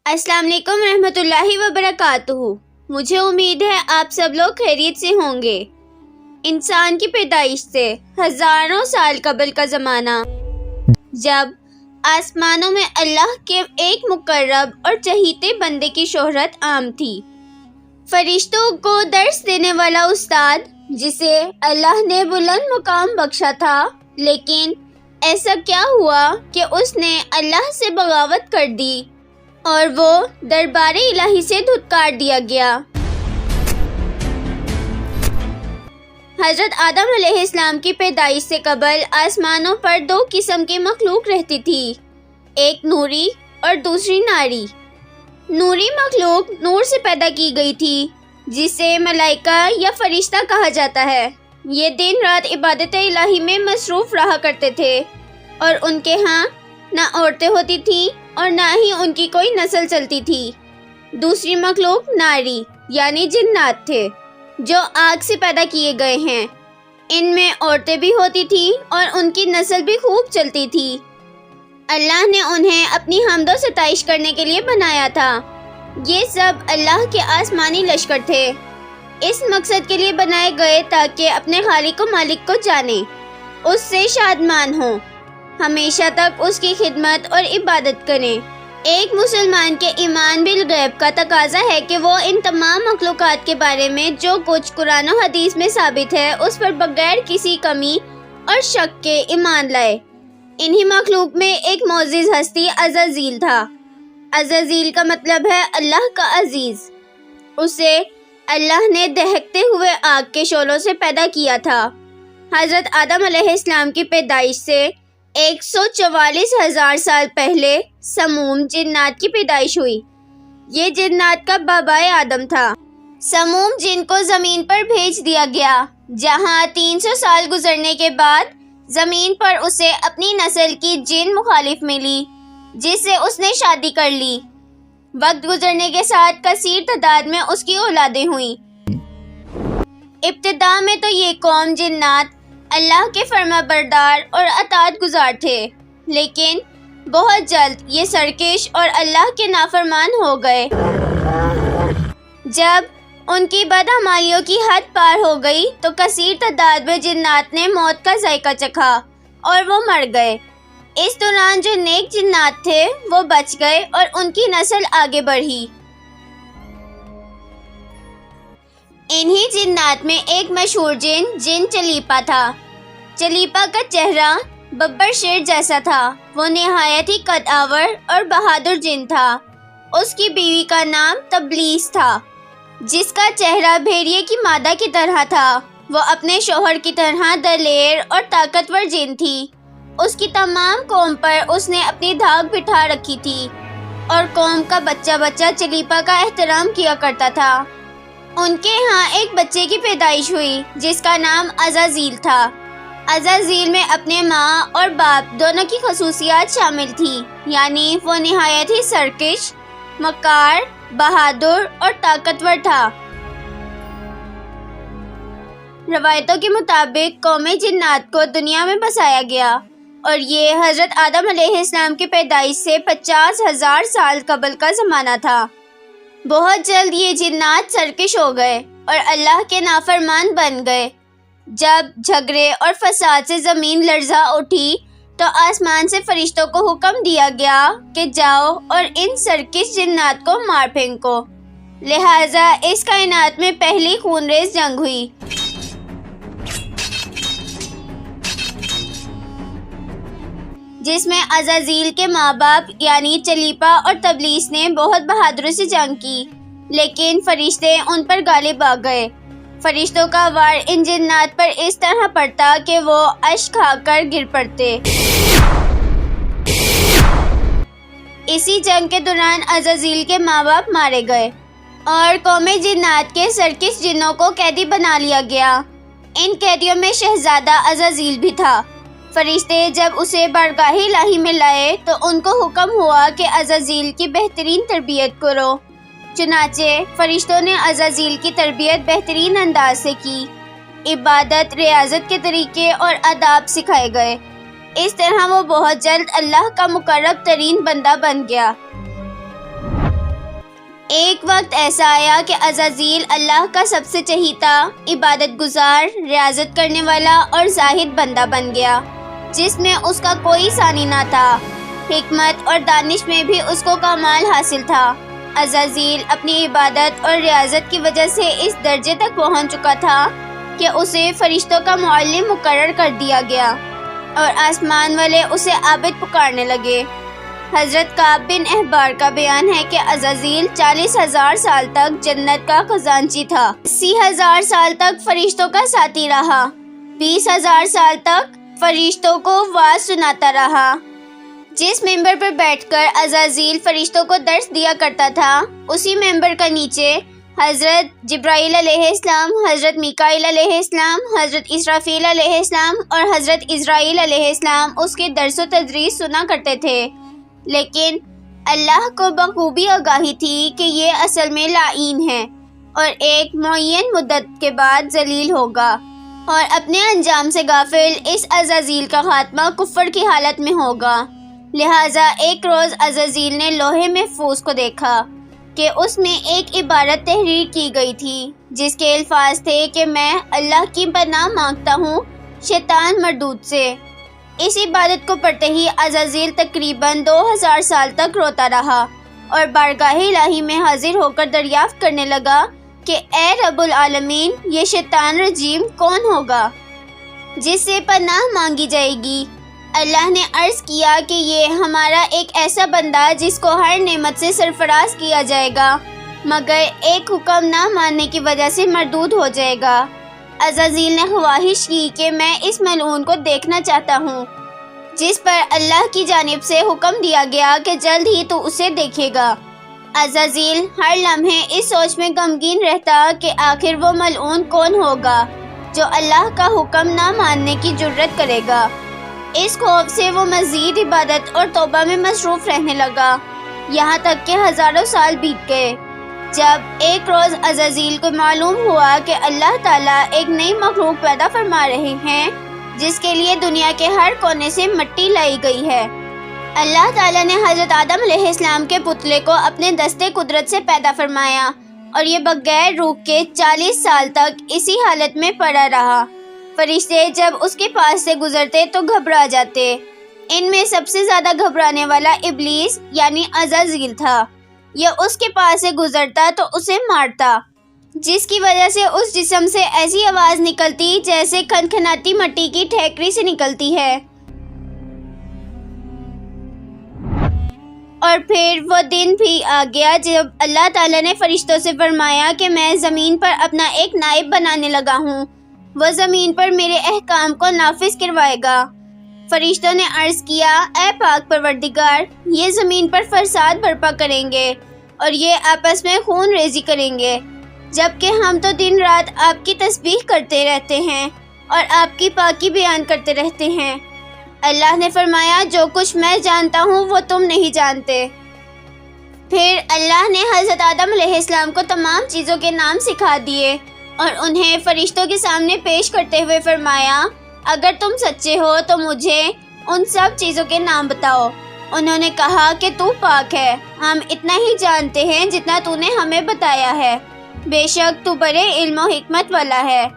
السلام علیکم ورحمۃ اللہ وبرکاتہ۔ مجھے امید ہے آپ سب لوگ خیریت سے ہوں گے۔ انسان کی پیدائش سے ہزاروں سال قبل کا زمانہ، جب آسمانوں میں اللہ کے ایک مقرب اور چہیتے بندے کی شہرت عام تھی، فرشتوں کو درس دینے والا استاد جسے اللہ نے بلند مقام بخشا تھا، لیکن ایسا کیا ہوا کہ اس نے اللہ سے بغاوت کر دی اور وہ دربار الہی سے دھتکار دیا گیا۔ حضرت آدم علیہ السلام کی پیدائش سے قبل آسمانوں پر دو قسم کی مخلوق رہتی تھی، ایک نوری اور دوسری ناری۔ نوری مخلوق نور سے پیدا کی گئی تھی، جسے ملائکہ یا فرشتہ کہا جاتا ہے۔ یہ دن رات عبادت الہی میں مصروف رہا کرتے تھے، اور ان کے ہاں نہ عورتیں ہوتی تھیں اور نہ ہی ان کی کوئی نسل چلتی تھی۔ دوسری مخلوق ناری یعنی جنات تھے، جو آگ سے پیدا کیے گئے ہیں۔ ان میں عورتیں بھی ہوتی تھیں اور ان کی نسل بھی خوب چلتی تھی۔ اللہ نے انہیں اپنی حمد و ستائش کرنے کے لیے بنایا تھا۔ یہ سب اللہ کے آسمانی لشکر تھے، اس مقصد کے لیے بنائے گئے تاکہ اپنے خالق و مالک کو جانیں، اس سے شادمان ہوں، ہمیشہ تک اس کی خدمت اور عبادت کریں۔ ایک مسلمان کے ایمان بالغیب کا تقاضا ہے کہ وہ ان تمام مخلوقات کے بارے میں جو کچھ قرآن و حدیث میں ثابت ہے اس پر بغیر کسی کمی اور شک کے ایمان لائے۔ انہی مخلوق میں ایک معزز ہستی عزازیل تھا۔ عزازیل کا مطلب ہے اللہ کا عزیز۔ اسے اللہ نے دہکتے ہوئے آگ کے شعلوں سے پیدا کیا تھا۔ حضرت آدم علیہ السلام کی پیدائش سے 144,000 سال پہلے سموم جنات کی پیدائش ہوئی۔ یہ جنات کا بابائے آدم تھا۔ سموم جن کو زمین پر بھیج دیا گیا، جہاں 300 سال گزرنے کے بعد زمین پر اسے اپنی نسل کی جن مخالف ملی، جس سے اس نے شادی کر لی۔ وقت گزرنے کے ساتھ کثیر تعداد میں اس کی اولادیں ہوئیں۔ ابتدا میں تو یہ قوم جنات اللہ کے فرما بردار اور اطاعت گزار تھے، لیکن بہت جلد یہ سرکش اور اللہ کے نافرمان ہو گئے۔ جب ان کی بدعمالیوں کی حد پار ہو گئی تو کثیر تعداد میں جنات نے موت کا ذائقہ چکھا اور وہ مر گئے۔ اس دوران جو نیک جنات تھے وہ بچ گئے اور ان کی نسل آگے بڑھی۔ انہی جنات میں ایک مشہور جن چلیپا تھا۔ چلیپا کا چہرہ ببر شیر جیسا تھا۔ وہ نہایت ہی قد آور اور بہادر جن تھا۔ اس کی بیوی کا نام تبلیس تھا، جس کا چہرہ بھیڑیے کی مادہ کی طرح تھا۔ وہ اپنے شوہر کی طرح دلیر اور طاقتور جن تھی۔ اس کی تمام قوم پر اس نے اپنی دھاک بٹھا رکھی تھی، اور قوم کا بچہ بچہ چلیپا کا احترام کیا کرتا تھا۔ ان کے ہاں ایک بچے کی پیدائش ہوئی جس کا نام عزازیل تھا۔ عزازیل میں اپنے ماں اور باپ دونوں کی خصوصیات شامل تھی، یعنی وہ نہایت ہی سرکش، مکار، بہادر اور طاقتور تھا۔ روایتوں کے مطابق قوم جنات کو دنیا میں بسایا گیا، اور یہ حضرت آدم علیہ السلام کی پیدائش سے 50,000 سال قبل کا زمانہ تھا۔ بہت جلد یہ جنات سرکش ہو گئے اور اللہ کے نافرمان بن گئے۔ جب جھگڑے اور فساد سے زمین لرزا اٹھی تو آسمان سے فرشتوں کو حکم دیا گیا کہ جاؤ اور ان سرکش جنات کو مار پھینکو۔ لہٰذا اس کائنات میں پہلی خونریز جنگ ہوئی۔ جس میں عزازیل کے ماں باپ یعنی چلیپا اور تبلیس نے بہت بہادری سے جنگ کی، لیکن فرشتے ان پر غالب آ گئے۔ فرشتوں کا وار ان جنات پر اس طرح پڑتا کہ وہ اشک کھا کر گر پڑتے۔ اسی جنگ کے دوران عزازیل کے ماں باپ مارے گئے اور قوم جنات کے سرکش جنوں کو قیدی بنا لیا گیا۔ ان قیدیوں میں شہزادہ عزازیل بھی تھا۔ فرشتے جب اسے بارگاہ الہی میں لائے تو ان کو حکم ہوا کہ عزازیل کی بہترین تربیت کرو۔ چنانچہ فرشتوں نے عزازیل کی تربیت بہترین انداز سے کی۔ عبادت، ریاضت کے طریقے اور آداب سکھائے گئے۔ اس طرح وہ بہت جلد اللہ کا مقرب ترین بندہ بن گیا۔ ایک وقت ایسا آیا کہ عزازیل اللہ کا سب سے چہیتا، عبادت گزار، ریاضت کرنے والا اور زاہد بندہ بن گیا، جس میں اس کا کوئی ثانی نہ تھا۔ حکمت اور دانش میں بھی اس کو کمال حاصل تھا۔ عزازیل اپنی عبادت اور ریاضت کی وجہ سے اس درجے تک پہنچ چکا تھا کہ اسے فرشتوں کا معلم مقرر کر دیا گیا اور آسمان والے اسے عابد پکارنے لگے۔ حضرت کعب بن احبار کا بیان ہے کہ عزازیل 40,000 سال تک جنت کا خزانچی تھا، 80,000 سال تک فرشتوں کا ساتھی رہا، 20,000 سال تک فرشتوں کو واعظ سناتا رہا۔ جس ممبر پر بیٹھ کر عزازیل فرشتوں کو درس دیا کرتا تھا، اسی ممبر کا نیچے حضرت جبرائیل علیہ السلام، حضرت میکائیل علیہ السلام، حضرت اسرافیل علیہ السلام اور حضرت اسرائیل علیہ السلام اس کے درس و تدریس سنا کرتے تھے، لیکن اللہ کو بخوبی آگاہی تھی کہ یہ اصل میں لعین ہے اور ایک معین مدت کے بعد ذلیل ہوگا، اور اپنے انجام سے غافل اس عزازیل کا خاتمہ کفر کی حالت میں ہوگا۔ لہٰذا ایک روز عزازیل نے لوح محفوظ کو دیکھا کہ اس میں ایک عبارت تحریر کی گئی تھی جس کے الفاظ تھے کہ میں اللہ کی پناہ مانگتا ہوں شیطان مردود سے۔ اس عبادت کو پڑھتے ہی عزازیل تقریباً 2000 سال تک روتا رہا اور بارگاہ الہی میں حاضر ہو کر دریافت کرنے لگا کہ اے رب العالمین، یہ شیطان رجیم کون ہوگا جس سے پناہ مانگی جائے گی؟ اللہ نے عرض کیا کہ یہ ہمارا ایک ایسا بندہ جس کو ہر نعمت سے سرفراز کیا جائے گا مگر ایک حکم نہ ماننے کی وجہ سے مردود ہو جائے گا۔ عزازیل نے خواہش کی کہ میں اس ملعون کو دیکھنا چاہتا ہوں، جس پر اللہ کی جانب سے حکم دیا گیا کہ جلد ہی تو اسے دیکھے گا۔ عزازیل ہر لمحے اس سوچ میں غمگین رہتا کہ آخر وہ ملعون کون ہوگا جو اللہ کا حکم نہ ماننے کی جرت کرے گا۔ اس خوف سے وہ مزید عبادت اور توبہ میں مصروف رہنے لگا، یہاں تک کہ ہزاروں سال بیت گئے۔ جب ایک روز عزازیل کو معلوم ہوا کہ اللہ تعالیٰ ایک نئی مخلوق پیدا فرما رہے ہیں جس کے لیے دنیا کے ہر کونے سے مٹی لائی گئی ہے، اللہ تعالیٰ نے حضرت آدم علیہ السلام کے پتلے کو اپنے دستے قدرت سے پیدا فرمایا اور یہ بغیر روح کے 40 سال تک اسی حالت میں پڑا رہا۔ فرشتے جب اس کے پاس سے گزرتے تو گھبرا جاتے۔ ان میں سب سے زیادہ گھبرانے والا ابلیس یعنی عزازیل تھا۔ یہ اس کے پاس سے گزرتا تو اسے مارتا، جس کی وجہ سے اس جسم سے ایسی آواز نکلتی جیسے کھنکھناتی مٹی کی ٹھیکری سے نکلتی ہے۔ اور پھر وہ دن بھی آ گیا جب اللہ تعالیٰ نے فرشتوں سے فرمایا کہ میں زمین پر اپنا ایک نائب بنانے لگا ہوں، وہ زمین پر میرے احکام کو نافذ کروائے گا۔ فرشتوں نے عرض کیا، اے پاک پروردگار، یہ زمین پر فساد برپا کریں گے اور یہ آپس میں خون ریزی کریں گے، جبکہ ہم تو دن رات آپ کی تسبیح کرتے رہتے ہیں اور آپ کی پاکی بیان کرتے رہتے ہیں۔ اللہ نے فرمایا، جو کچھ میں جانتا ہوں وہ تم نہیں جانتے۔ پھر اللہ نے حضرت آدم علیہ السلام کو تمام چیزوں کے نام سکھا دیے اور انہیں فرشتوں کے سامنے پیش کرتے ہوئے فرمایا، اگر تم سچے ہو تو مجھے ان سب چیزوں کے نام بتاؤ۔ انہوں نے کہا کہ تو پاک ہے، ہم اتنا ہی جانتے ہیں جتنا تو نے ہمیں بتایا ہے، بے شک تو بڑے علم و حکمت والا ہے۔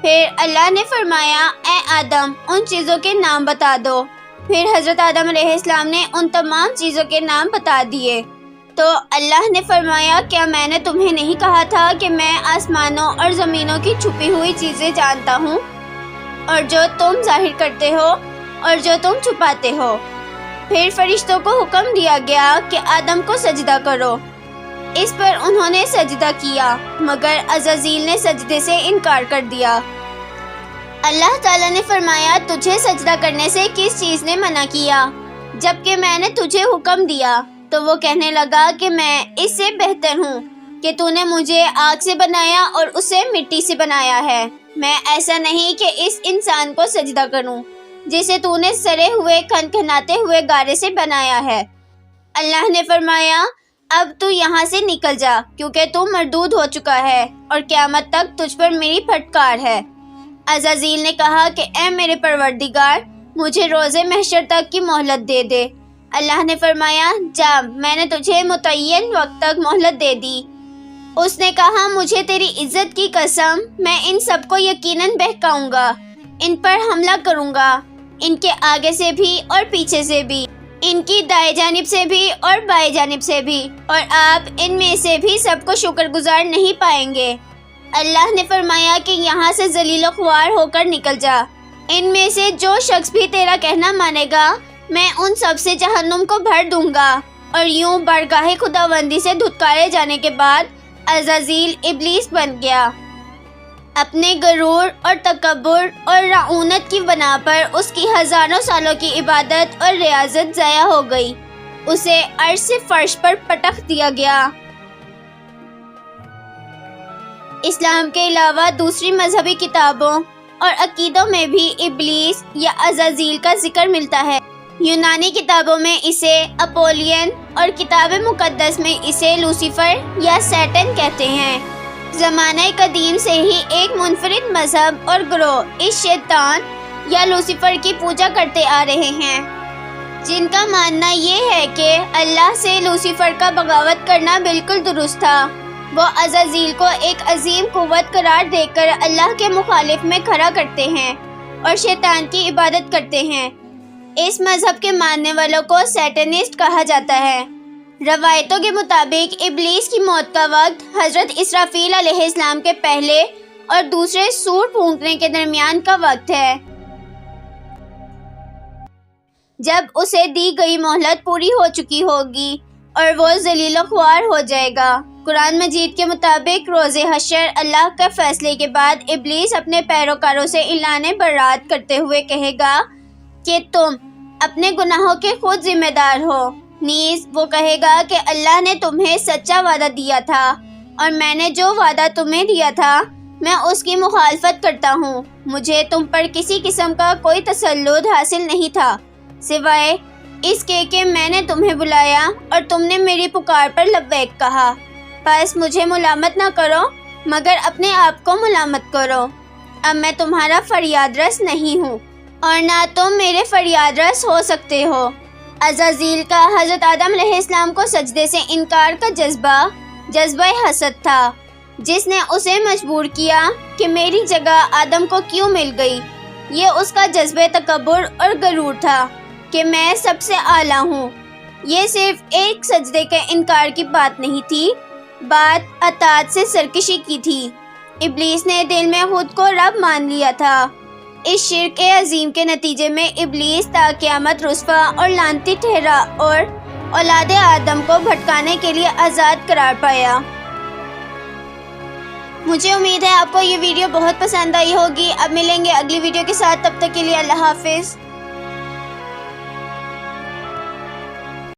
پھر اللہ نے فرمایا، اے آدم، ان چیزوں کے نام بتا دو۔ پھر حضرت آدم علیہ السلام نے ان تمام چیزوں کے نام بتا دیے۔ تو اللہ نے فرمایا، کیا میں نے تمہیں نہیں کہا تھا کہ میں آسمانوں اور زمینوں کی چھپی ہوئی چیزیں جانتا ہوں، اور جو تم ظاہر کرتے ہو اور جو تم چھپاتے ہو؟ پھر فرشتوں کو حکم دیا گیا کہ آدم کو سجدہ کرو۔ اس پر انہوں نے سجدہ کیا، مگر عزازیل نے سجدے سے انکار کر دیا۔ اللہ تعالیٰ نے فرمایا، تجھے سجدہ کرنے سے کس چیز نے منع کیا جبکہ میں نے تجھے حکم دیا؟ تو وہ کہنے لگا کہ میں اس سے بہتر ہوں کہ تو نے مجھے آگ سے بنایا اور اسے مٹی سے بنایا ہے۔ میں ایسا نہیں کہ اس انسان کو سجدہ کروں جسے تو نے سڑے ہوئے کھنکھناتے ہوئے گارے سے بنایا ہے۔ اللہ نے فرمایا، اب تو یہاں سے نکل جا، کیونکہ تو مردود ہو چکا ہے اور قیامت تک تجھ پر میری پھٹکار ہے۔ عزازیل نے کہا کہ اے میرے پروردگار، مجھے روز محشر تک کی مہلت دے دے۔ اللہ نے فرمایا جا، میں نے تجھے متعین وقت تک مہلت دے دی۔ اس نے کہا مجھے تیری عزت کی قسم، میں ان سب کو یقیناً بہکاؤں گا، ان پر حملہ کروں گا، ان کے آگے سے بھی اور پیچھے سے بھی، ان کی دائیں جانب سے بھی اور بائیں جانب سے بھی، اور آپ ان میں سے بھی سب کو شکر گزار نہیں پائیں گے۔ اللہ نے فرمایا کہ یہاں سے ذلیل و خوار ہو کر نکل جا، ان میں سے جو شخص بھی تیرا کہنا مانے گا میں ان سب سے جہنم کو بھر دوں گا۔ اور یوں بارگاہ خداوندی سے دھتکارے جانے کے بعد عزازیل ابلیس بن گیا۔ اپنے غرور اور تکبر اور رعونت کی بنا پر اس کی ہزاروں سالوں کی عبادت اور ریاضت ضائع ہو گئی، اسے عرش سے فرش پر پٹخ دیا گیا۔ اسلام کے علاوہ دوسری مذہبی کتابوں اور عقیدوں میں بھی ابلیس یا عزازیل کا ذکر ملتا ہے۔ یونانی کتابوں میں اسے اپولین اور کتاب مقدس میں اسے لوسیفر یا سیٹن کہتے ہیں۔ زمانہ قدیم سے ہی ایک منفرد مذہب اور گروہ اس شیطان یا لوسیفر کی پوجا کرتے آ رہے ہیں، جن کا ماننا یہ ہے کہ اللہ سے لوسیفر کا بغاوت کرنا بالکل درست تھا۔ وہ عزازیل کو ایک عظیم قوت قرار دے کر اللہ کے مخالف میں کھڑا کرتے ہیں اور شیطان کی عبادت کرتے ہیں۔ اس مذہب کے ماننے والوں کو سیٹنسٹ کہا جاتا ہے۔ روایتوں کے مطابق ابلیس کی موت کا وقت حضرت اسرافیل علیہ السلام کے پہلے اور دوسرے سور پھونکنے کے درمیان کا وقت ہے، جب اسے دی گئی مہلت پوری ہو چکی ہوگی اور وہ ذلیل و خوار ہو جائے گا۔ قرآن مجید کے مطابق روز حشر اللہ کے فیصلے کے بعد ابلیس اپنے پیروکاروں سے اعلان برات کرتے ہوئے کہے گا کہ تم اپنے گناہوں کے خود ذمہ دار ہو۔ نیز وہ کہے گا کہ اللہ نے تمہیں سچا وعدہ دیا تھا اور میں نے جو وعدہ تمہیں دیا تھا میں اس کی مخالفت کرتا ہوں۔ مجھے تم پر کسی قسم کا کوئی تسلط حاصل نہیں تھا سوائے اس کے کہ میں نے تمہیں بلایا اور تم نے میری پکار پر لبیک کہا۔ پس مجھے ملامت نہ کرو مگر اپنے آپ کو ملامت کرو۔ اب میں تمہارا فریاد رس نہیں ہوں اور نہ تم میرے فریاد رس ہو سکتے ہو۔ عزازیل کا حضرت آدم علیہ السلام کو سجدے سے انکار کا جذبہ حسد تھا، جس نے اسے مجبور کیا کہ میری جگہ آدم کو کیوں مل گئی۔ یہ اس کا جذبہ تکبر اور غرور تھا کہ میں سب سے اعلیٰ ہوں۔ یہ صرف ایک سجدے کے انکار کی بات نہیں تھی، بات اطاعت سے سرکشی کی تھی۔ ابلیس نے دل میں خود کو رب مان لیا تھا۔ اس شرک عظیم کے نتیجے میں ابلیس تا قیامت رسوا اور لعنتی ٹھہرا اور اولاد آدم کو بھٹکانے کے لیے آزاد قرار پایا۔ مجھے امید ہے آپ کو یہ ویڈیو بہت پسند آئی ہوگی۔ اب ملیں گے اگلی ویڈیو کے ساتھ، تب تک کے لیے اللہ حافظ۔